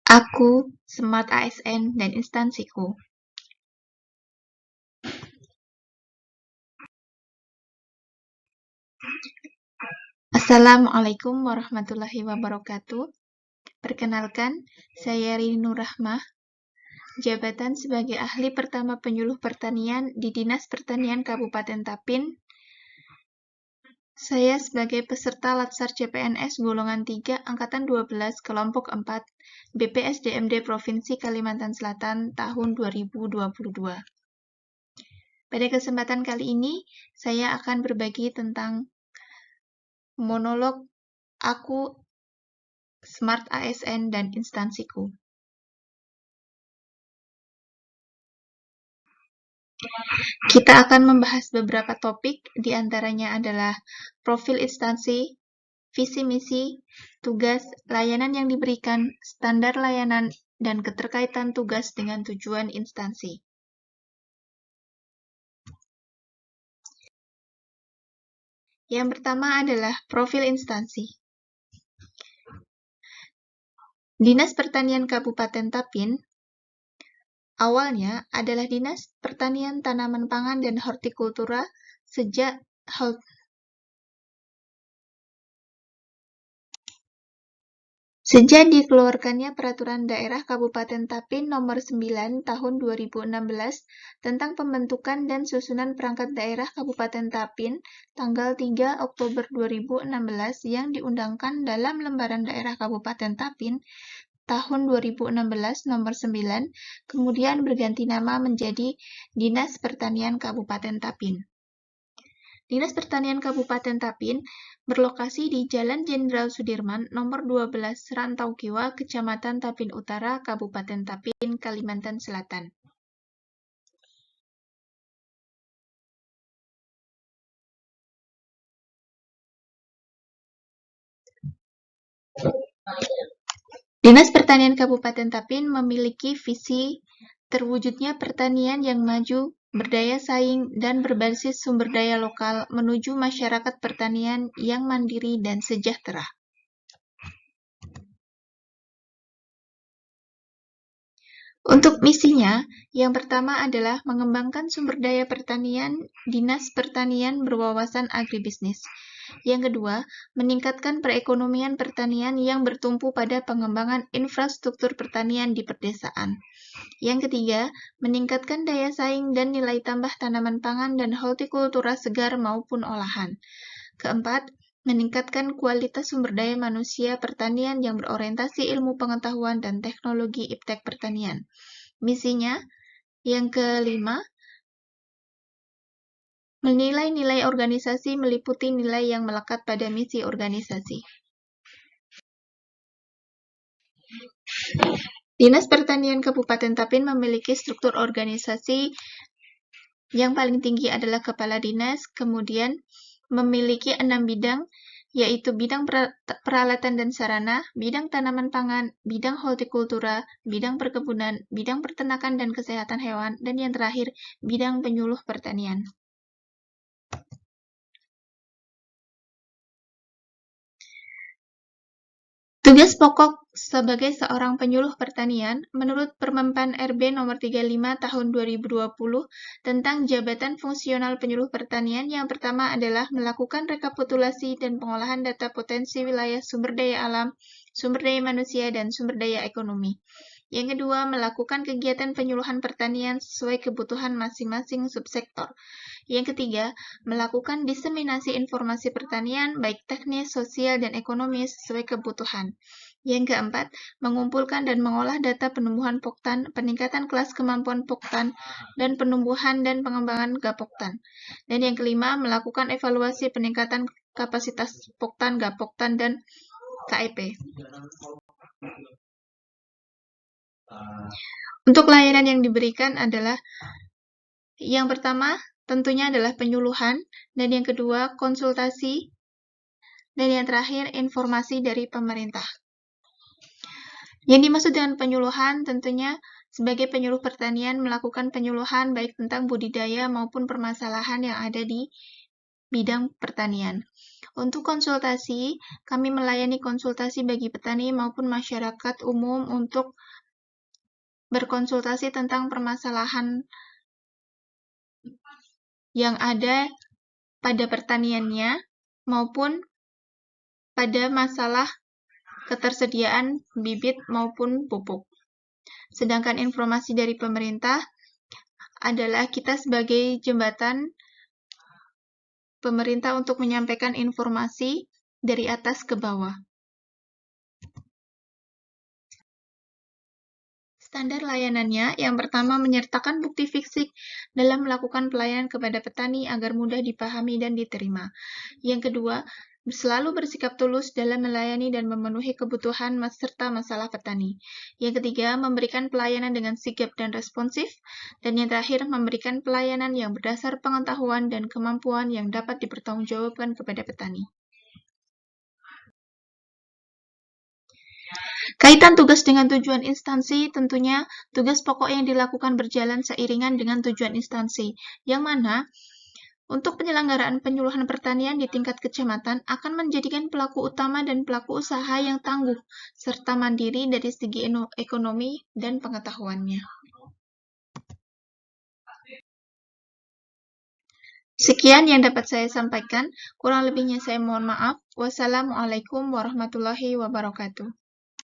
Aku, Smart ASN, dan instansiku. Assalamualaikum warahmatullahi wabarakatuh. Perkenalkan, saya Rini Nur Rahmah, jabatan sebagai ahli pertama penyuluh pertanian di Dinas Pertanian Kabupaten Tapin. Saya sebagai peserta Latsar CPNS golongan 3 angkatan 12 kelompok 4 BPSDMD Provinsi Kalimantan Selatan tahun 2022. Pada kesempatan kali ini, saya akan berbagi tentang monolog aku, Smart ASN, dan instansiku. Kita akan membahas beberapa topik, di antaranya adalah profil instansi, visi misi, tugas, layanan yang diberikan, standar layanan, dan keterkaitan tugas dengan tujuan instansi. Yang pertama adalah profil instansi. Dinas Pertanian Kabupaten Tapin awalnya adalah Dinas Pertanian Tanaman Pangan dan Hortikultura Sejak dikeluarkannya Peraturan Daerah Kabupaten Tapin Nomor 9 Tahun 2016 tentang pembentukan dan susunan perangkat daerah Kabupaten Tapin tanggal 3 Oktober 2016 yang diundangkan dalam Lembaran Daerah Kabupaten Tapin tahun 2016 Nomor 9, kemudian berganti nama menjadi Dinas Pertanian Kabupaten Tapin. Dinas Pertanian Kabupaten Tapin berlokasi di Jalan Jenderal Sudirman, nomor 12, Rantau Kiwa, Kecamatan Tapin Utara, Kabupaten Tapin, Kalimantan Selatan. Dinas Pertanian Kabupaten Tapin memiliki visi terwujudnya pertanian yang maju, berdaya saing, dan berbasis sumber daya lokal menuju masyarakat pertanian yang mandiri dan sejahtera. Untuk misinya, yang pertama adalah mengembangkan sumber daya pertanian. Dinas Pertanian berwawasan agribisnis. Yang kedua, meningkatkan perekonomian pertanian yang bertumpu pada pengembangan infrastruktur pertanian di pedesaan. Yang ketiga, meningkatkan daya saing dan nilai tambah tanaman pangan dan hortikultura segar maupun olahan. Keempat, meningkatkan kualitas sumber daya manusia pertanian yang berorientasi ilmu pengetahuan dan teknologi iptek pertanian. Misinya, yang kelima, menilai nilai organisasi meliputi nilai yang melekat pada misi organisasi. Dinas Pertanian Kabupaten Tapin memiliki struktur organisasi yang paling tinggi adalah Kepala Dinas, kemudian memiliki 6 bidang, yaitu bidang peralatan dan sarana, bidang tanaman pangan, bidang hortikultura, bidang perkebunan, bidang peternakan dan kesehatan hewan, dan yang terakhir, bidang penyuluh pertanian. Tugas pokok sebagai seorang penyuluh pertanian, menurut Permenpan RB Nomor 35 Tahun 2020 tentang Jabatan Fungsional Penyuluh Pertanian, yang pertama adalah melakukan rekapitulasi dan pengolahan data potensi wilayah sumber daya alam, sumber daya manusia, dan sumber daya ekonomi. Yang kedua, melakukan kegiatan penyuluhan pertanian sesuai kebutuhan masing-masing subsektor. Yang ketiga, melakukan diseminasi informasi pertanian, baik teknis, sosial, dan ekonomi sesuai kebutuhan. Yang keempat, mengumpulkan dan mengolah data penumbuhan poktan, peningkatan kelas kemampuan poktan, dan penumbuhan dan pengembangan gapoktan. Dan yang kelima, melakukan evaluasi peningkatan kapasitas poktan, gapoktan, dan KEP. Untuk layanan yang diberikan adalah yang pertama, tentunya adalah penyuluhan, dan yang kedua, konsultasi, dan yang terakhir, informasi dari pemerintah. Yang dimaksud dengan penyuluhan tentunya sebagai penyuluh pertanian melakukan penyuluhan baik tentang budidaya maupun permasalahan yang ada di bidang pertanian. Untuk konsultasi, kami melayani konsultasi bagi petani maupun masyarakat umum untuk berkonsultasi tentang permasalahan yang ada pada pertaniannya maupun pada masalah ketersediaan bibit maupun pupuk. Sedangkan informasi dari pemerintah adalah kita sebagai jembatan pemerintah untuk menyampaikan informasi dari atas ke bawah. Standar layanannya, yang pertama menyertakan bukti fisik dalam melakukan pelayanan kepada petani agar mudah dipahami dan diterima. Yang kedua, selalu bersikap tulus dalam melayani dan memenuhi kebutuhan serta masalah petani. Yang ketiga, memberikan pelayanan dengan sigap dan responsif. Dan yang terakhir, memberikan pelayanan yang berdasar pengetahuan dan kemampuan yang dapat dipertanggungjawabkan kepada petani. Kaitan tugas dengan tujuan instansi, tentunya tugas pokok yang dilakukan berjalan seiringan dengan tujuan instansi, yang mana untuk penyelenggaraan penyuluhan pertanian di tingkat kecamatan akan menjadikan pelaku utama dan pelaku usaha yang tangguh, serta mandiri dari segi ekonomi dan pengetahuannya. Sekian yang dapat saya sampaikan, kurang lebihnya saya mohon maaf. Wassalamualaikum warahmatullahi wabarakatuh.